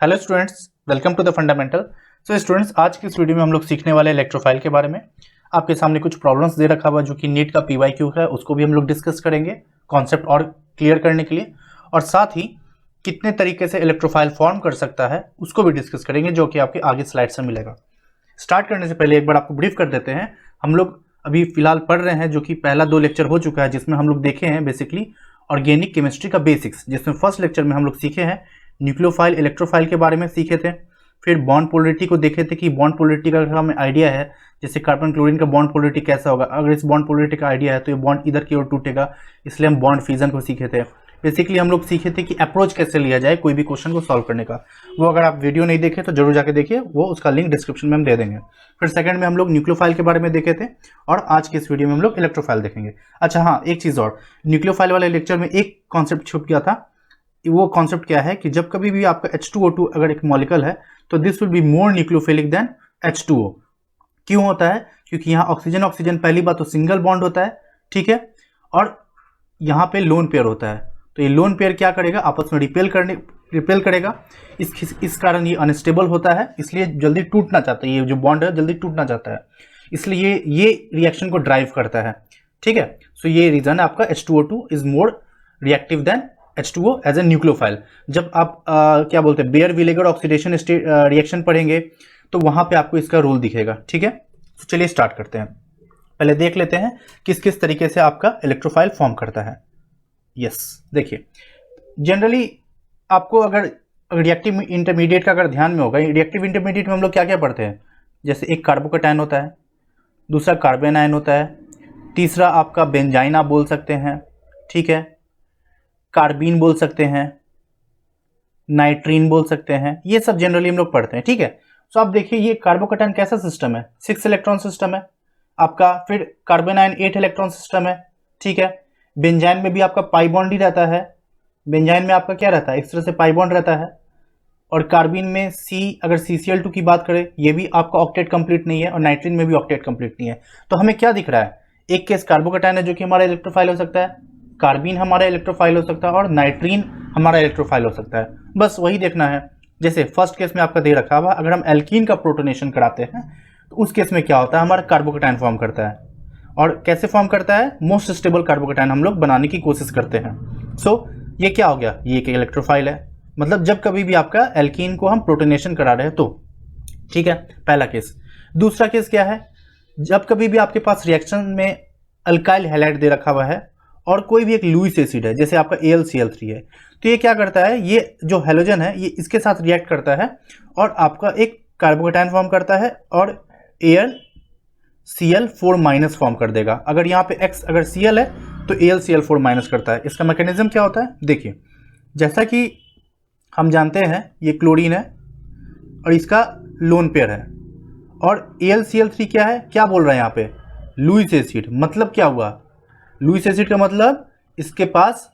Hello students, welcome to the fundamental. So students, आज की इस वीडियो में हम लोग सीखने वाले इलेक्ट्रोफाइल के बारे में। आपके सामने कुछ प्रॉब्लम्स दे रखा हुआ जो कि नीट का पीवाईक्यू है, उसको भी हम लोग डिस्कस करेंगे कॉन्सेप्ट और क्लियर करने के लिए, और साथ ही कितने तरीके से इलेक्ट्रोफाइल फॉर्म कर सकता है उसको भी डिस्कस करेंगे, जो कि आपके आगे स्लाइड से मिलेगा। स्टार्ट करने से पहले एक बार आपको ब्रीफ कर देते हैं। हम लोग अभी फिलहाल पढ़ रहे हैं, जो कि पहला 2 लेक्चर हो चुका है, जिसमें हम लोग देखे हैं बेसिकली ऑर्गेनिक केमिस्ट्री का बेसिक्स, जिसमें फर्स्ट लेक्चर में हम लोग सीखे हैं न्यूक्लियोफाइल इलेक्ट्रोफाइल के बारे में सीखे थे। फिर बॉन्ड पोलरिटी को देखे थे कि बॉन्ड पोलरिटी का अगर हमें आइडिया है, जैसे कार्बन क्लोरीन का बॉन्ड पोलरिटी कैसा होगा, अगर इस बॉन्ड पोलरिटी का आइडिया है तो ये बॉन्ड इधर की ओर टूटेगा, इसलिए हम बॉन्ड फ्यूजन को सीखे थे। बेसिकली हम लोग सीखे थे कि अप्रोच कैसे लिया जाए कोई भी क्वेश्चन को सॉल्व करने का। वो अगर आप वीडियो नहीं देखे तो जरूर जाके देखिए, वो उसका लिंक डिस्क्रिप्शन में हम दे देंगे। फिर सेकंड में हम लोग न्यूक्लियोफाइल के बारे में देखे थे, और आज के इस वीडियो में हम लोग इलेक्ट्रोफाइल देखेंगे। अच्छा हाँ, एक चीज़ और, न्यूक्लियोफाइल वाले लेक्चर में एक कॉन्सेप्ट छुप गया था। वो कॉन्सेप्ट क्या है कि जब कभी भी आपका H2O2 अगर एक मॉलिक्यूल है तो this will be more nucleophilic than H2O। क्यों होता है? क्योंकि यहाँ ऑक्सीजन ऑक्सीजन पहली बात तो सिंगल बॉन्ड होता है, ठीक है, और यहाँ पे लोन पेयर होता है। तो ये लोन पेयर क्या करेगा, आपस में रिपेल करेगा। इस कारण ये अनस्टेबल होता है, इसलिए जल्दी टूटना चाहता है, ये जो बॉन्ड है जल्दी टूटना चाहता है, इसलिए ये रिएक्शन को ड्राइव करता है, ठीक है। सो ये रीजन है आपका H2O2 is more reactive than H2O as a nucleophile. जब आप क्या बोलते हैं बेयर विनेगर ऑक्सीडेशन रिएक्शन पढ़ेंगे तो वहां पे आपको इसका रोल दिखेगा, ठीक है। तो चलिए स्टार्ट करते हैं। पहले देख लेते हैं किस किस तरीके से आपका इलेक्ट्रोफाइल फॉर्म करता है। यस, देखिए जनरली आपको अगर रिएक्टिव इंटरमीडिएट का अगर ध्यान में होगा, रिएक्टिव इंटरमीडिएट में हम लोग क्या क्या पढ़ते हैं, जैसे एक कार्बोकैटायन होता है, दूसरा कार्बन आयन होता है, तीसरा आपका बेंजाइन आप बोल सकते हैं, ठीक है, कार्बीन बोल सकते हैं, नाइट्रीन बोल सकते हैं, ये सब जनरली हम लोग पढ़ते हैं, ठीक है। तो आप देखिए ये कार्बोकैटायन कैसा सिस्टम है, 6 इलेक्ट्रॉन सिस्टम है आपका। फिर कार्बन आयन 8 इलेक्ट्रॉन सिस्टम है, ठीक है। बेंजाइन में भी आपका पाई बॉन्ड ही रहता है, बेंजाइन में आपका क्या रहता है, इस तरह से पाई बॉन्ड रहता है। और कार्बीन में अगर CCl2 की बात करें, ये भी आपका ऑक्टेट कंप्लीट नहीं है, और नाइट्रीन में भी ऑक्टेट कंप्लीट नहीं है। तो हमें क्या दिख रहा है, एक केस कार्बोकैटायन है जो कि हमारा इलेक्ट्रोफाइल हो सकता है, कार्बीन हमारा इलेक्ट्रोफाइल हो सकता है, और नाइट्रीन हमारा इलेक्ट्रोफाइल हो सकता है। बस वही देखना है। जैसे फर्स्ट केस में आपका दे रखा हुआ, अगर हम एल्कीन का प्रोटोनेशन कराते हैं तो उस केस में क्या होता है, हमारा कार्बोकैटायन फॉर्म करता है। और कैसे फॉर्म करता है, मोस्ट स्टेबल कार्बोकैटायन हम लोग बनाने की कोशिश करते हैं। सो ये क्या हो गया, ये एक इलेक्ट्रोफाइल है, मतलब जब कभी भी आपका एल्कीन को हम प्रोटोनेशन करा रहे हैं तो, ठीक है, पहला केस। दूसरा केस क्या है, जब कभी भी आपके पास रिएक्शन में अल्काइल हैलाइड दे रखा हुआ है और कोई भी एक लुईस एसिड है, जैसे आपका AlCl3 है, तो ये क्या करता है, ये जो हैलोजन है ये इसके साथ रिएक्ट करता है और आपका एक कार्बोकैटायन फॉर्म करता है और AlCl4- फॉर्म कर देगा। अगर यहाँ पे X अगर Cl है तो AlCl4- करता है। इसका मैकेनिज्म क्या होता है, देखिए, जैसा कि हम जानते हैं ये क्लोरीन है और इसका लोन पेयर है, और AlCl3 क्या है, क्या बोल रहा है यहाँ पे, लुईस एसिड। मतलब क्या हुआ, लुईस एसिड का मतलब इसके पास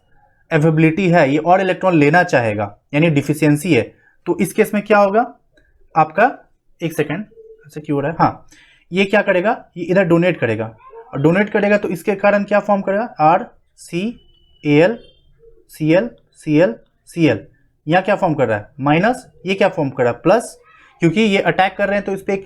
अवेबिलिटी है, ये और इलेक्ट्रॉन लेना चाहेगा, यानी डिफिशियंसी है। तो इस केस में क्या होगा आपका, एक सेकेंड, ऐसे क्यों हो रहा है, हाँ, ये क्या करेगा, ये इधर डोनेट करेगा, और डोनेट करेगा तो इसके कारण क्या फॉर्म करेगा, RCAlClClCl। यहाँ क्या फॉर्म कर रहा है, माइनस, ये क्या फॉर्म कर रहा है, प्लस, क्योंकि ये अटैक कर रहे हैं तो इस पर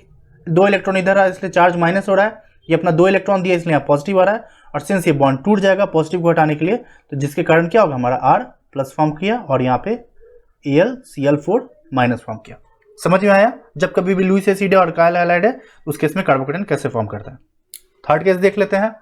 2 इलेक्ट्रॉन इधर है, इसलिए चार्ज माइनस हो रहा है, ये अपना 2 इलेक्ट्रॉन दिया इसलिए यहाँ पॉजिटिव आ रहा है, और सिंस ये बॉन्ड टूट जाएगा पॉजिटिव को हटाने के लिए, तो जिसके कारण क्या होगा, हमारा R+ फॉर्म किया और यहाँ पे AlCl4- फॉर्म किया। समझ में आया, जब कभी भी लुईस एसिड है और अल्काइल हैलाइड है उस केस में कार्बोकैटायन कैसे फॉर्म करता है। थर्ड केस देख लेते हैं,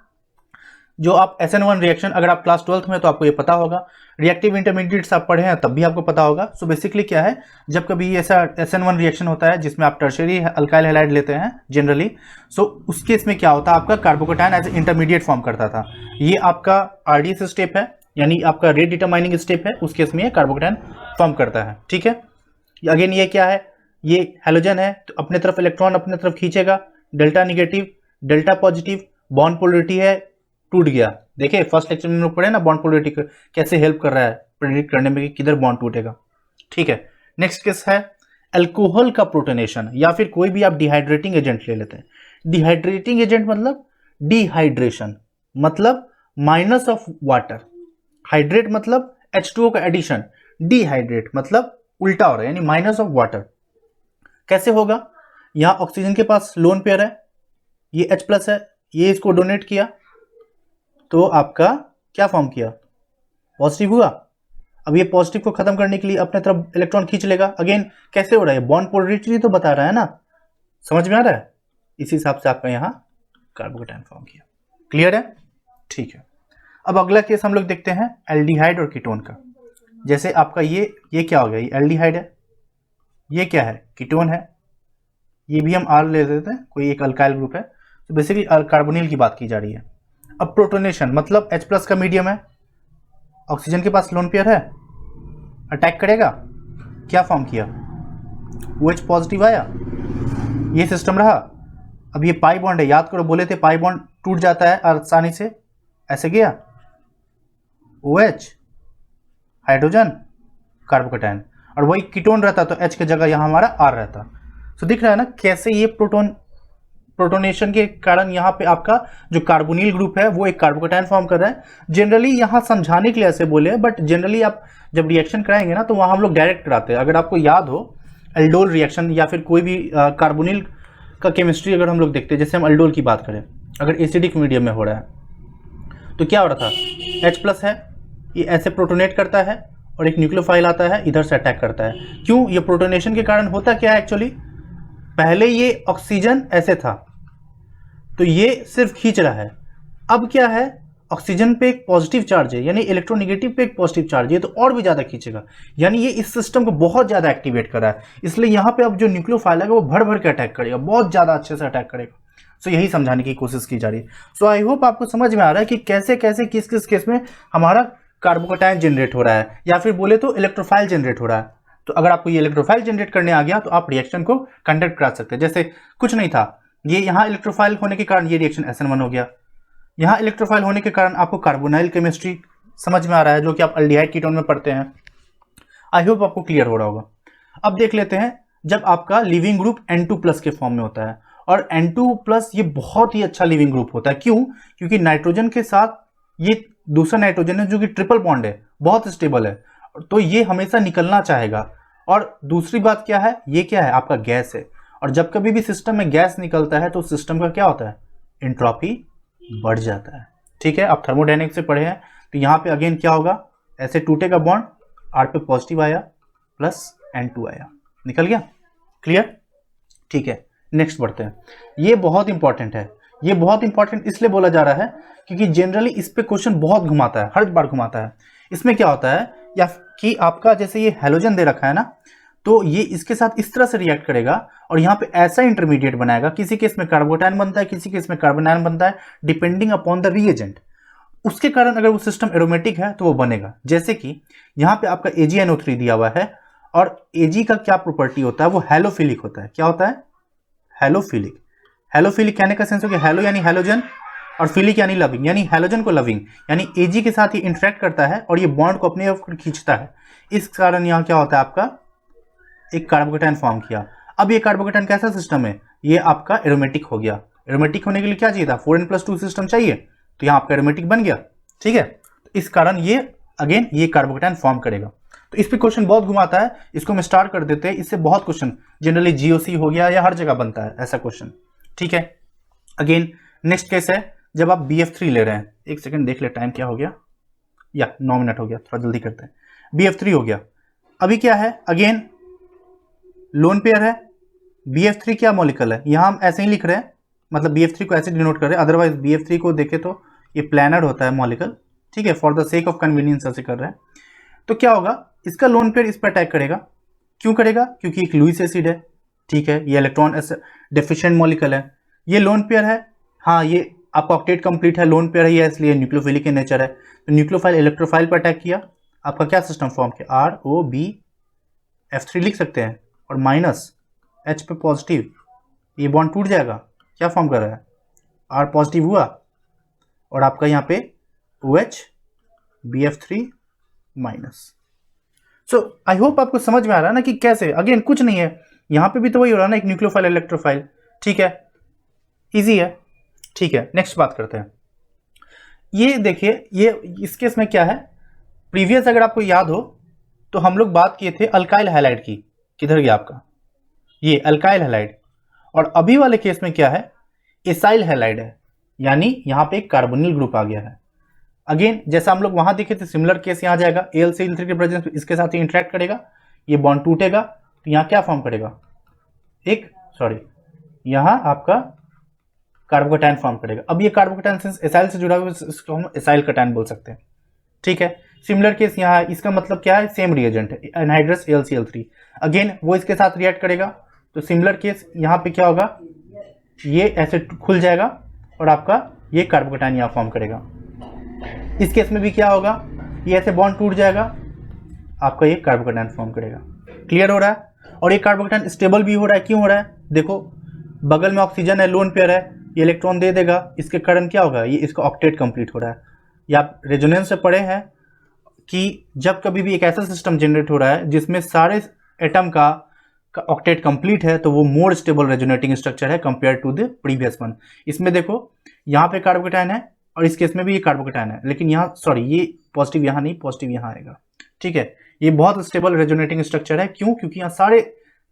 जो आप SN1 रिएक्शन, अगर आप क्लास 12th में तो आपको ये पता होगा, रिएक्टिव इंटरमीडिएट्स आप पढ़े हैं तब भी आपको पता होगा। सो बेसिकली क्या है, जब कभी ऐसा SN1 रिएक्शन होता है जिसमें आप टर्शियरी अल्काइल हैलाइड लेते हैं जनरली, सो उस केस में क्या होता है, आपका कार्बोकैटायन एज इंटरमीडिएट फॉर्म करता था। ये आपका RDS स्टेप है, यानी आपका रेट डिटरमाइनिंग स्टेप है, उस केस में ये कार्बोकैटायन फॉर्म करता है, ठीक है। अगेन ये क्या है, ये हैलोजन है तो अपने तरफ इलेक्ट्रॉन अपने तरफ खींचेगा, delta negative delta positive, bond polarity है, टूट गया। देखिए फर्स्ट लेक्चर में हम लोग पढ़े ना बॉन्ड पोलरिटी कैसे हेल्प कर रहा है प्रेडिक्ट करने में कि किधर बॉन्ड टूटेगा, ठीक है। नेक्स्ट केस है अल्कोहल का प्रोटोनेशन, या फिर कोई भी आप डिहाइड्रेटिंग एजेंट ले लेते हैं। डिहाइड्रेटिंग एजेंट मतलब डिहाइड्रेशन, मतलब माइनस ऑफ वाटर, हाइड्रेट मतलब H2O का एडिशन, डिहाइड्रेट मतलब उल्टा हो रहा है, यानी माइनस ऑफ वाटर। कैसे होगा? यहाँ ऑक्सीजन के पास लोन पेयर है, ये H+ है, ये इसको डोनेट किया तो आपका क्या फॉर्म किया? पॉजिटिव हुआ। अब ये पॉजिटिव को खत्म करने के लिए अपने तरफ इलेक्ट्रॉन खींच लेगा। अगेन कैसे हो रहा है? बॉन्ड पोलरिटी तो बता रहा है ना, समझ में आ रहा है? इसी हिसाब से आपका यहाँ कार्बोकेटायन फॉर्म किया। क्लियर है? ठीक है। अब अगला केस हम लोग देखते हैं एल्डिहाइड और कीटोन का। जैसे आपका ये क्या हो गया? ये एल्डिहाइड है, ये क्या है? कीटोन है, ये भी हम R ले देते हैं, कोई एक अल्काइल ग्रुप है। तो बेसिकली कार्बोनिल की बात की जा रही है। अब प्रोटोनेशन मतलब H+ का मीडियम है, ऑक्सीजन के पास लोन पेयर है, अटैक करेगा, क्या फॉर्म किया? OH पॉजिटिव आया, ये सिस्टम रहा। अब ये पाई बॉन्ड है, याद करो बोले थे पाई बॉन्ड टूट जाता है आसानी से, ऐसे गया OH हाइड्रोजन कार्बोकेटायन, और वही कीटोन रहता तो H की जगह यहाँ हमारा R रहता। तो दिख रहा है ना कैसे ये प्रोटोनेशन के कारण यहाँ पे आपका जो कार्बोनिल ग्रुप है वो एक कार्बोकेटायन फॉर्म कर रहा है। जनरली यहाँ समझाने के लिए ऐसे बोले, बट जनरली आप जब रिएक्शन कराएंगे ना तो वहाँ हम लोग डायरेक्ट कराते हैं। अगर आपको याद हो एल्डोल रिएक्शन या फिर कोई भी कार्बोनिल का केमिस्ट्री अगर हम लोग देखते हैं, जैसे हम एल्डोल की बात करें, अगर एसिडिक मीडियम में हो रहा है तो क्या हो रहा था? H+ है, ये ऐसे प्रोटोनेट करता है और एक न्यूक्लियोफाइल आता है इधर से अटैक करता है। क्यों? ये प्रोटोनेशन के कारण होता क्या है एक्चुअली, पहले ये ऑक्सीजन ऐसे था तो ये सिर्फ खींच रहा है, अब क्या है ऑक्सीजन पे एक पॉजिटिव चार्ज है, यानी इलेक्ट्रोनेगेटिव पे एक पॉजिटिव चार्ज है, तो और भी ज्यादा खींचेगा, यानी ये इस सिस्टम को बहुत ज्यादा एक्टिवेट कर रहा है। इसलिए यहाँ पे अब जो न्यूक्लियोफाइल है वो भर भर के अटैक करेगा, बहुत ज्यादा अच्छे से अटैक करेगा। सो यही समझाने की कोशिश की जा रही है। सो आई होप आपको समझ में आ रहा है कि कैसे कैसे किस किस केस में हमारा कार्बोकेटायन जनरेट हो रहा है, या फिर बोले तो इलेक्ट्रोफाइल जनरेट हो रहा है। तो अगर आपको ये इलेक्ट्रोफाइल जनरेट करने आ गया तो आप रिएक्शन को कंडक्ट करा सकते हैं। जैसे कुछ नहीं था, ये यहाँ इलेक्ट्रोफाइल होने के कारण ये रिएक्शन SN1 हो गया, यहाँ इलेक्ट्रोफाइल होने के कारण आपको कार्बोनाइल केमिस्ट्री समझ में आ रहा है, जो कि आप एल्डिहाइड कीटोन में पढ़ते हैं। आई होप आपको क्लियर हो रहा होगा। अब देख लेते हैं जब आपका लिविंग ग्रुप N2+ के फॉर्म में होता है, और N2+ ये बहुत ही अच्छा लिविंग ग्रुप होता है। क्यों? क्योंकि नाइट्रोजन के साथ ये दूसरा नाइट्रोजन है जो कि ट्रिपल बॉन्ड है, बहुत स्टेबल है, तो ये हमेशा निकलना चाहेगा। और दूसरी बात क्या है, ये क्या है? आपका गैस है, और जब कभी भी सिस्टम में गैस निकलता है तो सिस्टम का क्या होता है? एंट्रोपी बढ़ जाता है। ठीक है, आप थर्मोडायनेमिक्स से पढ़े हैं। तो यहाँ पे अगेन क्या होगा? ऐसे टूटेगा बॉन्ड, R पे पॉजिटिव आया प्लस N2 आया, निकल गया। क्लियर? ठीक है, नेक्स्ट बढ़ते हैं। ये बहुत इंपॉर्टेंट है, ये बहुत इंपॉर्टेंट इसलिए बोला जा रहा है क्योंकि जनरली इस पे क्वेश्चन बहुत घुमाता है, हर बार घुमाता है। इसमें क्या होता है, या कि आपका जैसे ये हैलोजन दे रखा है ना, तो ये इसके साथ इस तरह से रिएक्ट करेगा और यहाँ पे ऐसा इंटरमीडिएट बनाएगा। किसी केस में कार्बोकेटायन बनता है, किसी केस में कार्बोनायन बनता है, डिपेंडिंग अपॉन द रिएजेंट। उसके कारण अगर वो सिस्टम एरोमेटिक है तो वो बनेगा। जैसे कि यहाँ पे आपका AgNO3 दिया हुआ है, और Ag का क्या प्रॉपर्टी होता है? वो हैलोफिलिक होता है। क्या होता है? हैलोफिलिक। हैलोफिलिक कहने का सेंस हो गया, हैलो यानी हैलोजन, और फिलिक यानी लविंग, यानी हैलोजन को लविंग, यानी Ag के साथ ही इंटरेक्ट करता है और ये बॉन्ड को अपने ओर खींचता है। इस कारण यहाँ क्या होता है? आपका एक कार्बोकेटायन फॉर्म किया। अब ये कार्बोकेटायन कैसा सिस्टम है? ये आपका एरोमेटिक हो गया। एरोमेटिक होने के लिए क्या चाहिए था? 4n+2 सिस्टम चाहिए, तो यहाँ आपका एरोमेटिक बन गया। ठीक है, तो इस कारण ये अगेन ये कार्बोकेटायन फॉर्म करेगा। तो इस पे क्वेश्चन बहुत घुमाता है, इसको मैं स्टार्ट कर देते हैं। इससे बहुत क्वेश्चन जनरली GOC हो गया या हर जगह बनता है ऐसा क्वेश्चन। ठीक है, अगेन नेक्स्ट केस है जब आप BF3 ले रहे हैं। एक सेकंड देख ले टाइम क्या हो गया, या 9 मिनट हो गया, थोड़ा जल्दी करते हैं। BF3 हो गया। अभी क्या है? अगेन लोन पेयर है। BF3 क्या मॉलिक्यूल है? यहाँ हम ऐसे ही लिख रहे हैं, मतलब BF3 को ऐसे डिनोट कर रहे हैं, अदरवाइज BF3 को देखे तो ये प्लानर होता है मॉलिक्यूल। ठीक है, for the sake of convenience ऐसे कर रहे हैं। तो क्या होगा? इसका लोन पेयर इस पर अटैक करेगा। क्यों करेगा? क्योंकि एक लुईस एसिड है। ठीक है, ये इलेक्ट्रॉन डेफिशिएंट मॉलिक्यूल है, ये लोन पेयर है। हाँ, ये आपका ऑक्टेट कंप्लीट है, लोन पेयर है ये, इसलिए न्यूक्लियोफिलिक in नेचर है। तो न्यूक्लियोफाइल इलेक्ट्रोफाइल पर अटैक किया, आपका क्या सिस्टम फॉर्म किया? ROBF3 लिख सकते हैं, और माइनस H पे पॉजिटिव, ये बॉन्ड टूट जाएगा। क्या फॉर्म कर रहा है? R पॉजिटिव हुआ, और आपका यहाँ पे OH BF3 minus. So I hope आपको समझ में आ रहा है ना कि कैसे। अगेन कुछ नहीं है, यहाँ पे भी तो वही हो रहा है ना, एक न्यूक्लियोफाइल इलेक्ट्रोफाइल। ठीक है, इजी है। ठीक है, नेक्स्ट बात करते हैं। ये देखिए, ये इस केस में क्या है, प्रीवियस अगर आपको याद हो तो हम लोग बात किए थे अल्काइल हैलाइड की, किधर गया आपका ये अल्काइल हैलाइड, और अभी वाले केस में क्या है, एसाइल हैलाइड है, यानी यहाँ पे एक कार्बोनिल ग्रुप आ गया है। अगेन जैसा हम लोग वहां देखे थे सिमिलर केस यहाँ जाएगा, AlCl3 के प्रेजेंस में इसके साथ इंटरेक्ट करेगा, ये बॉन्ड टूटेगा तो यहाँ क्या फॉर्म करेगा, यहाँ आपका कार्बोकैटायन फॉर्म करेगा। अब ये कार्बोकैटायन एसाइल से जुड़ा हुआ, इसको हम एसाइल कैटायन बोल सकते हैं, ठीक है। सिमिलर केस यहाँ है, इसका मतलब क्या है, सेम रिएजेंट है एनहाइड्रस AlCl3, अगेन वो इसके साथ रिएक्ट करेगा, तो सिमिलर केस यहाँ पे क्या होगा, ये ऐसे खुल जाएगा और आपका ये कार्बोकैटायन यहाँ फॉर्म करेगा। इस केस में भी क्या होगा, ये ऐसे बॉन्ड टूट जाएगा, आपका ये कार्बोकैटायन फॉर्म करेगा। क्लियर हो रहा है? और ये कार्बोकैटायन स्टेबल भी हो रहा है, क्यों हो रहा है, देखो बगल में ऑक्सीजन है, लोन पेयर है, ये इलेक्ट्रॉन दे देगा, इसके कारण क्या होगा, ये इसका ऑक्टेट कंप्लीट हो रहा है। या आप रेजोनेंस से पढ़े हैं कि जब कभी भी एक ऐसा सिस्टम जनरेट हो रहा है जिसमें सारे एटम का ऑक्टेट कंप्लीट है, तो वो मोर स्टेबल रेजोनेटिंग स्ट्रक्चर है compare to the previous one. इसमें देखो यहाँ पे कार्बोकैटायन है और इस केस में भी ये कार्बोकैटायन है, लेकिन यहाँ सॉरी ये पॉजिटिव यहाँ नहीं, पॉजिटिव यहाँ आएगा, ठीक है। ये बहुत स्टेबल रेजोनेटिंग स्ट्रक्चर है, क्यों, क्योंकि यहाँ सारे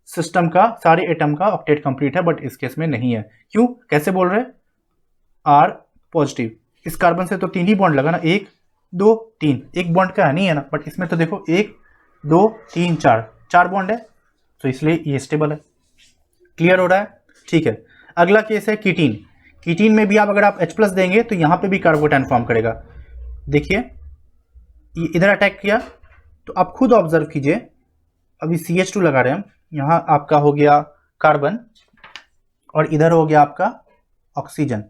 सिस्टम का, सारे एटम का ऑक्टेट कंप्लीट है, बट इस केस में नहीं है। क्यों, कैसे बोल रहे हैं, R पॉजिटिव, इस कार्बन से तो 3 ही बॉन्ड लगा ना, 1 2 3, एक बॉन्ड का है नहीं है ना, बट इसमें तो देखो 1 2 3 4 बॉन्ड है, तो इसलिए ये स्टेबल है। क्लियर हो रहा है? ठीक है। अगला केस है कीटीन। कीटीन में भी आप अगर आप H+ देंगे तो यहाँ पे भी कार्बोकैटायन फॉर्म करेगा। देखिए ये इधर अटैक किया, तो आप खुद ऑब्जर्व कीजिए, अभी CH2 लगा रहे हैं हम, यहाँ आपका हो गया कार्बन और इधर हो गया आपका ऑक्सीजन।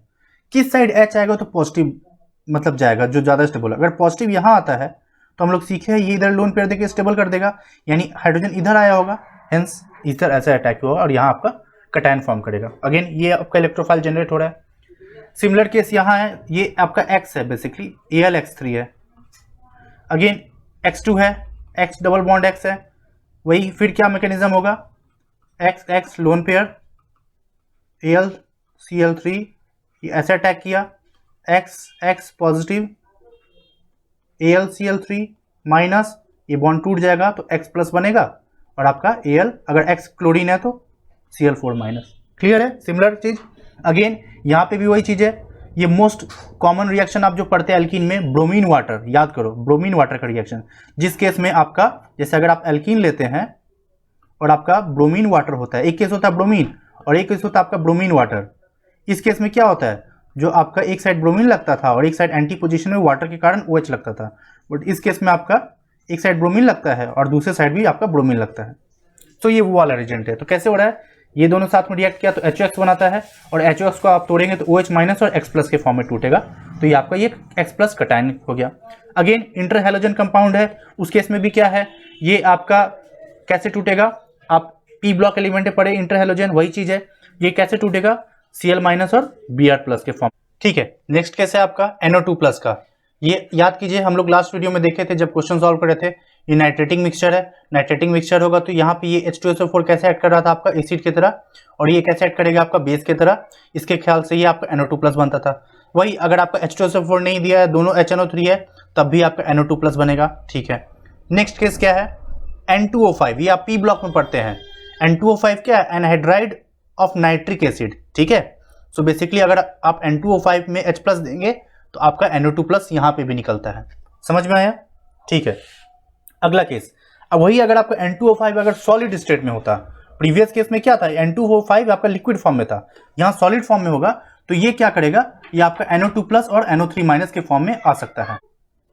किस साइड H आएगा तो पॉजिटिव मतलब जाएगा, जो ज़्यादा स्टेबल। अगर पॉजिटिव यहाँ आता है तो हम लोग सीखे हैं ये इधर लोन पेयर देके स्टेबल कर देगा, यानी हाइड्रोजन इधर आया होगा, हेंस इधर ऐसा अटैक हुआ और यहाँ आपका कैटायन फॉर्म करेगा। अगेन ये आपका इलेक्ट्रोफाइल जनरेट हो रहा है। सिमिलर केस यहाँ है, ये आपका X है, बेसिकली AlX3 है, अगेन X2 है, X डबल बॉन्ड X है, वही फिर क्या मैकेनिज्म होगा, X लोन पेयर AlCl3, ये ऐसे अटैक किया, X पॉजिटिव AlCl3 माइनस, ये बॉन्ड टूट जाएगा तो X+ बनेगा और आपका Al, अगर X क्लोरीन है तो Cl4 माइनस। क्लियर है? सिमिलर चीज अगेन यहाँ पे भी वही चीज है। ये मोस्ट कॉमन रिएक्शन आप जो पढ़ते हैं एल्कीन में, ब्रोमीन वाटर, याद करो ब्रोमीन वाटर का रिएक्शन, जिस केस में आपका जैसे अगर आप एल्कीन लेते हैं और आपका ब्रोमीन वाटर होता है, एक केस होता है ब्रोमीन और एक केस होता है आपका ब्रोमीन वाटर। इस केस में क्या होता है, जो आपका एक साइड ब्रोमीन लगता था और एक साइड एंटी पोजीशन में वाटर के कारण OH लगता था, बट इस केस में आपका एक साइड ब्रोमीन लगता है और दूसरे साइड भी आपका ब्रोमीन लगता है। तो ये वो वाला रिएजेंट है। तो कैसे हो रहा है, ये दोनों साथ में रिएक्ट किया तो HOX बनाता है और HOX को आप तोड़ेंगे तो OH- और X+ के फॉर्म में टूटेगा, तो ये आपका ये X+ कैटायन हो गया। अगेन इंटर हैलोजन कंपाउंड है, उस केस में भी क्या है, ये आपका कैसे टूटेगा, आप P ब्लॉक एलिमेंट पढ़े इंटर हैलोजन, वही चीज है, ये कैसे टूटेगा, Cl- और Br+ के फॉर्म। ठीक है। नेक्स्ट केस है आपका NO2+ का। ये याद कीजिए हम लोग लास्ट वीडियो में देखे थे जब क्वेश्चन सॉल्व करे थे, ये नाइट्रेटिंग मिक्सचर है। नाइट्रेटिंग मिक्सचर होगा तो यहाँ पे ये H2SO4 कैसे ऐड कर रहा था आपका एसिड की तरह, और ये कैसे ऐड करेगा आपका बेस की तरह। इसके ख्याल से ये आपका NO2+ बनता था। वही अगर आपका H2SO4 नहीं दिया है, दोनों HNO3 है, तब भी आपका NO2+ बनेगा। ठीक है। नेक्स्ट केस क्या है, N2O5, ये आप P ब्लॉक में पढ़ते हैं। N2O5 क्या है, एनहाइड्राइड ऑफ नाइट्रिक एसिड। ठीक है। सो बेसिकली अगर आप N2O5 में H+ देंगे तो आपका NO2+ यहाँ पे भी निकलता है। समझ में आया? ठीक है। अगला केस, अब वही अगर आपका N2O5 अगर सॉलिड स्टेट में होता, प्रीवियस केस में क्या था, N2O5 आपका लिक्विड फॉर्म में था, यहाँ सॉलिड फॉर्म में होगा, तो ये क्या करेगा, ये आपका NO2+ और NO3- के फॉर्म में आ सकता है।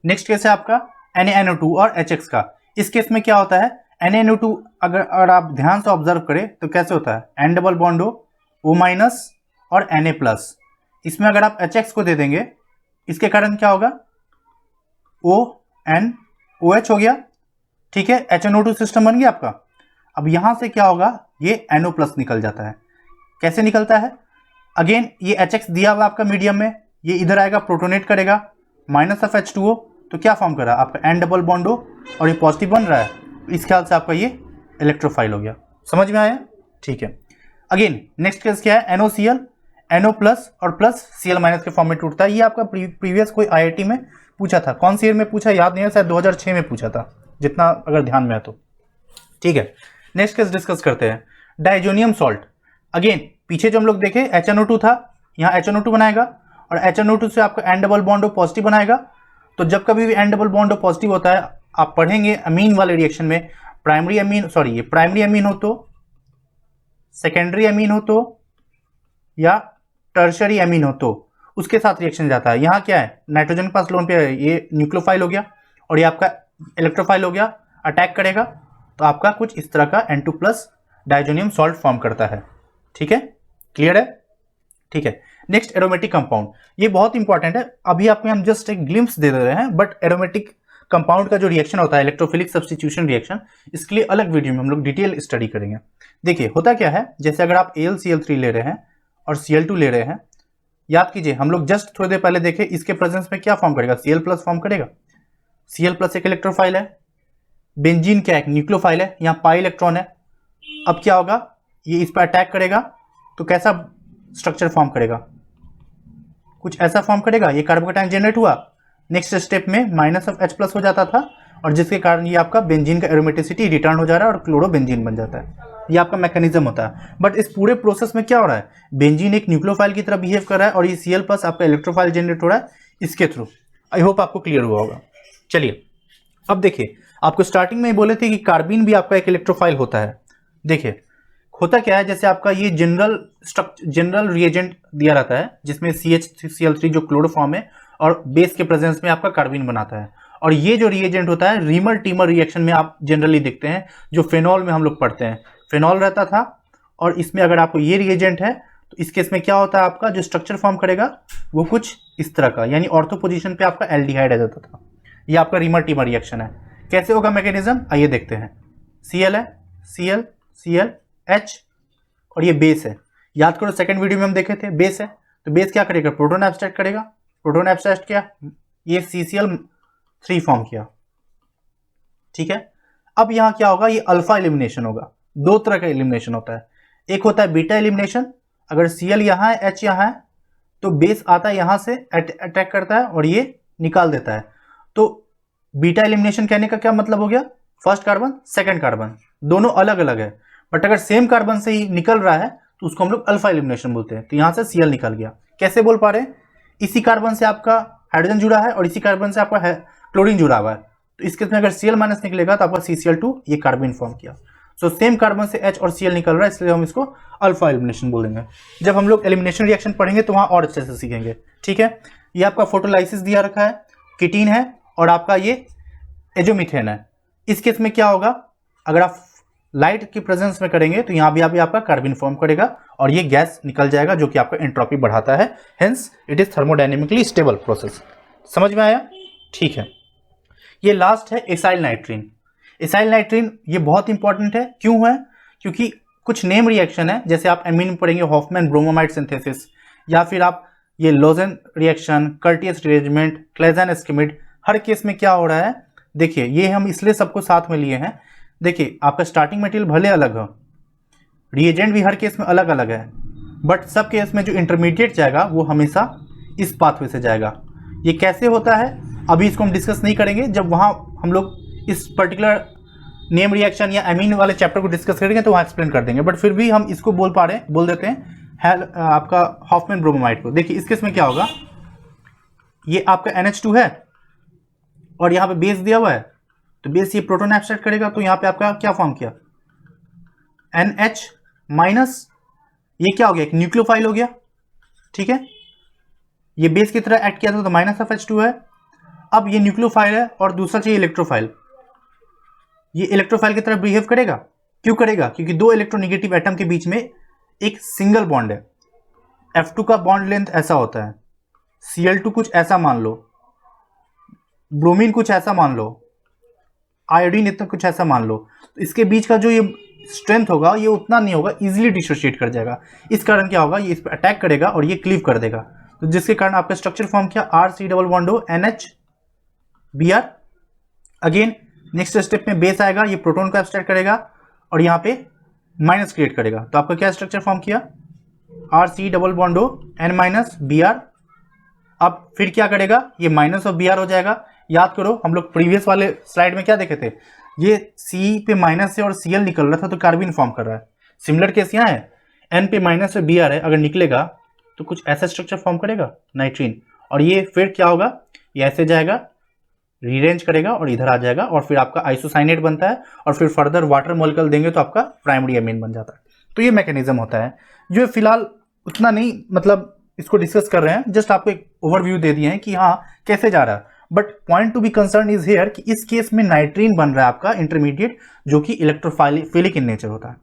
नेक्स्ट केस है आपका NaNO2 और HX का। इस केस में क्या होता है, NaNO2 अगर आप ध्यान से ऑब्जर्व करें तो कैसे होता है, N डबल बॉन्ड O- और Na+। इसमें अगर आप HX को दे देंगे, इसके कारण क्या होगा, ONOH हो गया। ठीक है, HNO2 सिस्टम बन गया आपका। अब यहां से क्या होगा, ये NO+ निकल जाता है। कैसे निकलता है, अगेन ये HX दिया हुआ आपका मीडियम में, ये इधर आएगा प्रोटोनेट करेगा -H2O, तो क्या फॉर्म कर रहा है आपका N डबल बॉन्ड O और ये पॉजिटिव बन रहा है, इस ख्याल से आपका ये इलेक्ट्रोफाइल हो गया। समझ में आया? ठीक है। अगेन नेक्स्ट केस क्या है, NOCl, NO+ और प्लस Cl- के फॉर्म में टूटता है। ये आपका प्रीवियस कोई IIT में पूछा था, कौन सी ईयर में पूछा याद नहीं है, शायद 2006 में पूछा था। जितना अगर ध्यान में है तो। ठीक है, नेक्स्ट केस डिस्कस करते हैं, डाइजोनियम सॉल्ट। अगेन पीछे जो हम लोग देखे HNO2 था, यहाँ HNO2 बनाएगा और HNO2 से आपका N डबल बॉन्ड पॉजिटिव बनाएगा। तो जब कभी भी N डबल बॉन्ड पॉजिटिव होता है, आप पढ़ेंगे अमीन वाले रिएक्शन में, प्राइमरी अमीन, सॉरी ये प्राइमरी अमीन हो तो, सेकेंडरी अमीन हो तो, या टर्शरी अमीन हो तो उसके साथ रिएक्शन जाता है। यहाँ क्या है, नाइट्रोजन के पास लोन पे है, ये न्यूक्लियोफाइल हो गया और ये आपका इलेक्ट्रोफाइल हो गया, अटैक करेगा तो आपका कुछ इस तरह का N2 plus diazonium salt form करता है। ठीक है, क्लियर है? ठीक है, नेक्स्ट एरोमेटिक कंपाउंड, ये बहुत इंपॉर्टेंट है। अभी आपको हम जस्ट एक ग्लिम्स दे रहे हैं, बट एरोमेटिक कंपाउंड का जो रिएक्शन होता है इलेक्ट्रोफिलिक सब्स्टिट्यूशन रिएक्शन, इसके लिए अलग वीडियो में हम लोग डिटेल स्टडी करेंगे। देखिए होता क्या है, जैसे अगर आप AlCl3 ले रहे हैं और Cl2 ले रहे हैं, याद कीजिए हम लोग जस्ट थोड़ी देर पहले देखे इसके प्रेजेंस में क्या फॉर्म करेगा, Cl प्लस फॉर्म करेगा। Cl प्लस एक इलेक्ट्रोफाइल है, बेंजीन क्या है, न्यूक्लियोफाइल है, यहाँ पाई इलेक्ट्रॉन है। अब क्या होगा, ये इस पर अटैक करेगा तो कैसा स्ट्रक्चर फॉर्म करेगा, कुछ ऐसा फॉर्म करेगा। ये कार्बोकेटायन जनरेट हुआ, नेक्स्ट स्टेप में -H+ हो जाता था और जिसके कारण ये आपका बेंजीन का एरोमेटिसिटी रिटर्न हो जा रहा है और क्लोरोबेंजीन बन जाता है। ये आपका मैकेनिज्म होता है। बट इस पूरे प्रोसेस में क्या हो रहा है, बेंजीन एक न्यूक्लियोफाइल की तरह बिहेव कर रहा है और ये Cl प्लस आपका इलेक्ट्रोफाइल जनरेट हो रहा है इसके थ्रू। आई होप आपको क्लियर हुआ होगा। चलिए अब देखिए, आपको स्टार्टिंग में बोले थे कि कार्बिन भी आपका एक इलेक्ट्रोफाइल होता है। देखिए होता क्या है, जैसे आपका ये जनरल रिएजेंट दिया रहता है जिसमें CH3Cl3 जो क्लोरोफॉर्म है और बेस के प्रेजेंस में आपका कार्बिन बनाता है। और ये जो रिएजेंट होता है रीमर टीमर रिएक्शन में आप जनरली देखते हैं, जो फेनॉल में हम लोग पढ़ते हैं, फेनॉल रहता था और इसमें अगर आपको ये रिएजेंट है तो इस केस में क्या होता है, आपका जो स्ट्रक्चर फॉर्म करेगा वो कुछ इस तरह का, यानी ऑर्थो पोजीशन पे आपका एल्डिहाइड आ जाता था। ये आपका रीमर टीमर रिएक्शन है। कैसे होगा मैकेनिज्म, आइए देखते हैं। Cl है, Cl, Cl, H और ये बेस है। याद करो सेकंड वीडियो में हम देखे थे बेस है, तो बेस क्या करेगा, प्रोटॉन एब्स्ट्रैक्ट करेगा। प्रोटॉन एब्स्ट्रैक्ट किया, ये CCl3 फॉर्म किया। ठीक है, अब यहाँ क्या होगा, ये अल्फा एलिमिनेशन होगा। दो तरह का एलिमिनेशन होता है, एक होता है बीटा एलिमिनेशन। अगर Cl यहाँ है, H यहाँ है, तो बेस आता है यहाँ से अटैक करता है और ये निकाल देता है। तो बीटा एलिमिनेशन कहने का क्या मतलब हो गया, फर्स्ट कार्बन सेकंड कार्बन दोनों अलग अलग है, बट अगर सेम कार्बन से ही निकल रहा है तो उसको हम लोग अल्फा एलिमिनेशन बोलते हैं। तो यहाँ से Cl निकल गया। कैसे बोल पा रहे हैं, इसी कार्बन से आपका हाइड्रोजन जुड़ा है और इसी कार्बन से आपका क्लोरीन जुड़ा हुआ है, तो इस केस में अगर Cl माइनस निकलेगा तो आपका CCl2 ये कार्बन फॉर्म किया। सो सेम कार्बन से H और Cl निकल रहा है, इसलिए हम इसको अल्फा एलिमिनेशन बोलेंगे। जब हम लोग एलिमिनेशन रिएक्शन पढ़ेंगे तो वहाँ और अच्छे से सीखेंगे। ठीक है, ये आपका फोटोलाइसिस दिया रखा है, कीटीन है और आपका ये एजोमीथेन है। इस केस में क्या होगा, अगर आप लाइट की प्रेजेंस में करेंगे तो यहाँ भी आपका कार्बन फॉर्म करेगा और ये गैस निकल जाएगा जो कि आपका एंट्रोपी बढ़ाता है। Hence it is thermodynamically stable process. समझ में आया? ठीक है, ये लास्ट है एसाइल नाइट्रीन। एसाइल नाइट्रीन ये बहुत इंपॉर्टेंट है। क्यों है? क्योंकि कुछ नेम रिएक्शन है, जैसे आप एमीन में पढ़ेंगे हॉफमैन ब्रोमोमाइड सिंथेसिस, या फिर आप ये लोजेन रिएक्शन, कर्टियस रिएरेंजमेंट, क्लेजन एस्केमिड, हर केस में क्या हो रहा है, देखिए ये हम इसलिए सबको साथ में लिए हैं। देखिए आपका स्टार्टिंग मटेरियल भले अलग हो, रिएजेंट भी हर केस में अलग अलग है, बट सब केस में जो इंटरमीडिएट जाएगा वो हमेशा इस पाथवे से जाएगा। ये कैसे होता है अभी इसको हम डिस्कस नहीं करेंगे, जब वहाँ हम लोग इस पर्टिकुलर नेम रिएक्शन या अमीन वाले चैप्टर को डिस्कस करेंगे तो वहाँ एक्सप्लेन कर देंगे, बट फिर भी हम इसको बोल देते हैं आपका हॉफमैन ब्रोमोमाइड को। देखिए इस केस में क्या होगा, ये आपका NH2 है और यहाँ पे बेस दिया हुआ है, तो बेस ये प्रोटॉन एब्स्ट्रैक्ट करेगा, तो यहाँ पे आपका क्या फॉर्म किया, NH माइनस, ये क्या हो गया, एक न्यूक्लियोफाइल हो गया। ठीक है, ये बेस की तरह एक्ट किया था तो -H2 है। अब ये न्यूक्लियोफाइल है और दूसरा चाहिए इलेक्ट्रोफाइल, ये इलेक्ट्रोफाइल की तरह बिहेव करेगा। क्यों करेगा? क्योंकि दो इलेक्ट्रोनेगेटिव एटम के बीच में एक सिंगल बॉन्ड है। F2 का बॉन्ड लेंथ ऐसा होता है, Cl2 कुछ ऐसा मान लो, ब्रोमीन कुछ ऐसा मान लो, आयोडीन इतना कुछ ऐसा मान लो, तो इसके बीच का जो ये स्ट्रेंथ होगा ये उतना नहीं होगा, इजीली डिसोशिएट कर जाएगा। इस कारण क्या होगा, ये इस पर अटैक करेगा और ये क्लीव कर देगा, तो जिसके कारण आपका स्ट्रक्चर फॉर्म किया RC डबल बॉन्ड हो NH Br। Again next step में बेस आएगा, ये प्रोटॉन को एब्स्ट्रैक्ट करेगा और यहाँ पे माइनस क्रिएट करेगा, तो आपका क्या स्ट्रक्चर फॉर्म किया, RC डबल बॉन्ड हो N माइनस Br। अब फिर क्या करेगा, ये माइनस ऑफ Br हो जाएगा, याद करो हम लोग प्रीवियस वाले स्लाइड में क्या देखे थे, ये C पे माइनस से और Cl निकल रहा था तो कार्बिन फॉर्म कर रहा है। सिमिलर केस यहाँ है, N पे माइनस से Br है, अगर निकलेगा तो कुछ ऐसा स्ट्रक्चर फॉर्म करेगा नाइट्रीन, और ये फिर क्या होगा, ये ऐसे जाएगा, रीअरेंज करेगा और इधर आ जाएगा और फिर आपका आइसोसाइनेट बनता है और फिर फर्दर वाटर मॉलिक्यूल देंगे तो आपका प्राइमरी एमीन बन जाता है। तो ये मैकेनिज्म होता है जो फिलहाल उतना नहीं, मतलब इसको डिस्कस कर रहे हैं, जस्ट आपको एक ओवरव्यू दे दिए हैं कि हाँ कैसे जा रहा है। But point to be concern is here कि इस केस में नाइट्रीन बन रहा है आपका इंटरमीडिएट, जो कि इलेक्ट्रोफिलिक इन नेचर होता है।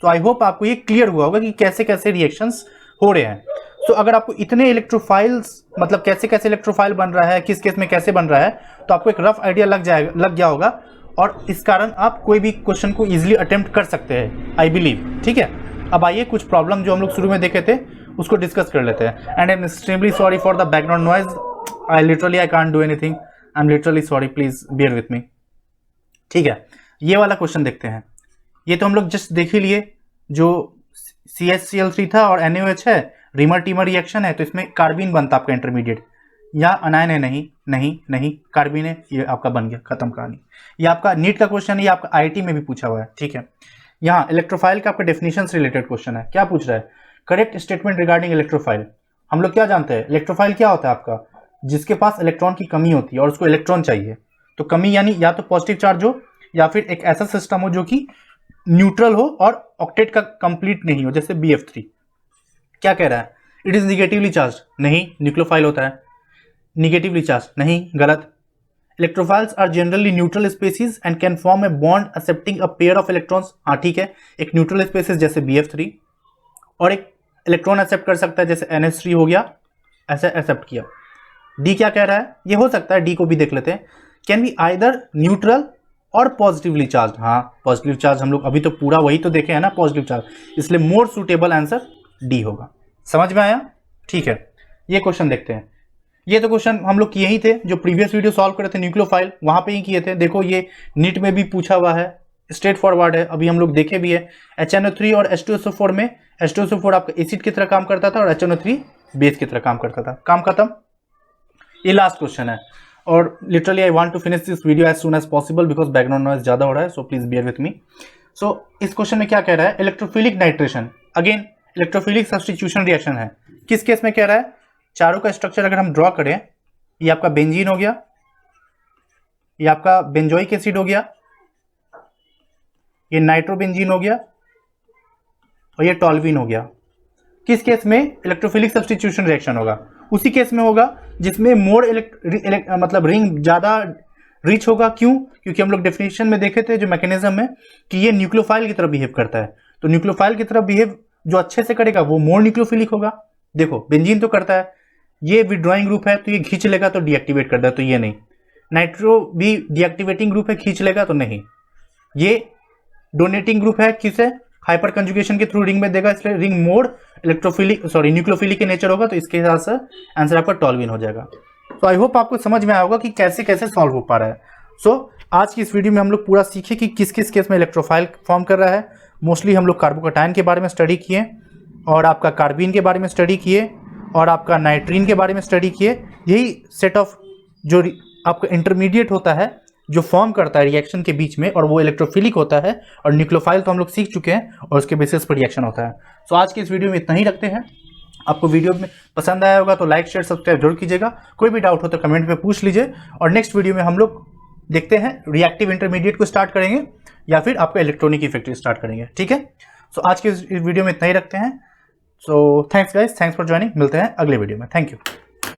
तो आई होप आपको ये क्लियर हुआ होगा कि कैसे कैसे रिएक्शंस हो रहे हैं। सो अगर आपको इतने इलेक्ट्रोफाइल्स, मतलब कैसे कैसे इलेक्ट्रोफाइल बन रहा है, किस केस में कैसे बन रहा है, तो आपको एक रफ आइडिया लग गया होगा, और इस कारण आप कोई भी क्वेश्चन को इजीली अटेम्प्ट कर सकते हैं, आई बिलीव। ठीक है, अब आइए कुछ प्रॉब्लम जो हम लोग शुरू में देखे थे उसको डिस्कस कर लेते हैं। And I am extremely sorry for the background noise, I can't do anything, I am literally sorry, please bear with मी। ठीक है, ये वाला क्वेश्चन देखते हैं। ये तो हम लोग जस्ट देख ही लिए, जो CHCl3 था और NaOH है, रिमर टीमर रिएक्शन है, तो इसमें कार्बिन बनता आपका इंटरमीडिएट, या अनायन है, नहीं कार्बिन है, ये आपका बन गया, खत्म कहानी। ये आपका नीट का क्वेश्चन है, ये आपका IIT में भी पूछा हुआ है। ठीक है, यहाँ इलेक्ट्रोफाइल का आपका डेफिनेशन से रिलेटेड क्वेश्चन है। क्या पूछ रहा है, करेक्ट स्टेटमेंट रिगार्डिंग इलेक्ट्रोफाइल। हम लोग क्या जानते हैं, इलेक्ट्रोफाइल क्या होता है आपका, जिसके पास इलेक्ट्रॉन की कमी होती है और उसको इलेक्ट्रॉन चाहिए। तो कमी यानी या तो पॉजिटिव चार्ज हो या फिर एक ऐसा सिस्टम हो जो कि न्यूट्रल हो और ऑक्टेट का कंप्लीट नहीं हो, जैसे BF3। क्या कह रहा है, इट इज निगेटिवली चार्ज, नहीं न्यूक्लियोफाइल होता है। निगेटिवली चार्ज, नहीं, गलत। Electrophiles are generally neutral species and can form a bond accepting a pair of electrons. हाँ ठीक है, एक न्यूट्रल स्पेसीज जैसे BF3 और एक इलेक्ट्रॉन एक्सेप्ट कर सकता है जैसे NH3 हो गया, ऐसे एक्सेप्ट किया। डी क्या कह रहा है, ये हो सकता है, डी को भी देख लेते हैं, कैन बी आइदर न्यूट्रल और पॉजिटिवली चार्ज। हाँ पॉजिटिव चार्ज, हम लोग अभी तो पूरा वही तो देखे हैं ना, पॉजिटिव चार्ज, इसलिए मोर सुटेबल आंसर डी होगा। समझ में आया? ठीक है, ये क्वेश्चन देखते हैं। ये तो क्वेश्चन हम लोग किए ही थे, जो प्रीवियस वीडियो सॉल्व करे थे न्यूक्लियोफाइल, वहां पे ही किए थे। देखो ये नीट में भी पूछा हुआ है, स्ट्रेट फॉरवर्ड है, अभी हम लोग देखे भी है। HNO3 और H2SO4 में H2SO4 आपका एसिड की तरह काम करता था और HNO3 बेस की तरह काम करता था। काम खत्म। ये लास्ट क्वेश्चन है और literally I want to finish this video as soon as possible because background noise ज्यादा हो रहा है, so please bear with me. So इस क्वेश्चन में क्या कह रहा है, electrophilic nitration, again electrophilic substitution reaction है। किस केस में कह रहा है, चारों का स्ट्रक्चर अगर हम ड्रॉ करें, ये आपका बेंजीन हो गया, ये आपका बेंजोइक एसिड हो गया, ये नाइट्रोबेंजीन हो गया और ये टॉल्विन हो गया। किस केस में इलेक्ट्रोफिलिक सब्स्टिट्यूशन रिएक्शन होगा, उसी केस में होगा जिसमें मोर मतलब रिंग ज्यादा रिच होगा। क्यों? क्योंकि हम लोग डेफिनेशन में देखे थे जो मैकेनिज्म है कि ये न्यूक्लियोफाइल की तरह बिहेव करता है, तो न्यूक्लियोफाइल की तरह बिहेव जो अच्छे से करेगा वो मोर न्यूक्लियोफिलिक होगा। देखो बेंजीन तो करता है, ये विड्रॉइंग ग्रुप है तो ये खींच लेगा तो डीएक्टिवेट कर देगा, तो ये नहीं। नाइट्रो भी डीएक्टिवेटिंग ग्रुप है, खींच लेगा तो नहीं। ये डोनेटिंग ग्रुप है, किसे हाइपर कंजुगेशन के थ्रू रिंग में देगा, इसलिए रिंग मोर इलेक्ट्रोफिलिक न्यूक्लियोफिलिक के नेचर होगा, तो इसके हिसाब से आंसर आपका टॉल्विन हो जाएगा। तो आई होप आपको समझ में आया होगा कि कैसे कैसे सॉल्व हो पा रहा है। सो आज की इस वीडियो में हम लोग पूरा सीखे कि किस किस केस में इलेक्ट्रोफाइल फॉर्म कर रहा है। मोस्टली हम लोग कार्बोकैटायन के बारे में स्टडी किए और आपका कार्बिन के बारे में स्टडी किए और आपका नाइट्रीन के बारे में स्टडी किए। यही सेट ऑफ जो आपका इंटरमीडिएट होता है जो फॉर्म करता है रिएक्शन के बीच में, और वो इलेक्ट्रोफिलिक होता है, और न्यूक्लियोफाइल तो हम लोग सीख चुके हैं और उसके बेसिस पर रिएक्शन होता है। सो आज की इस वीडियो में इतना ही रखते हैं। आपको वीडियो में पसंद आया होगा तो लाइक शेयर सब्सक्राइब जरूर कीजिएगा। कोई भी डाउट हो तो कमेंट में पूछ लीजिए, और नेक्स्ट वीडियो में हम लोग देखते हैं रिएक्टिव इंटरमीडिएट को स्टार्ट करेंगे या फिर आपका इलेक्ट्रॉनिक इफेक्ट स्टार्ट करेंगे। ठीक है, सो आज के इस वीडियो में इतना ही रखते हैं। So thanks guys, thanks for joining. मिलते हैं अगले वीडियो में। Thank you.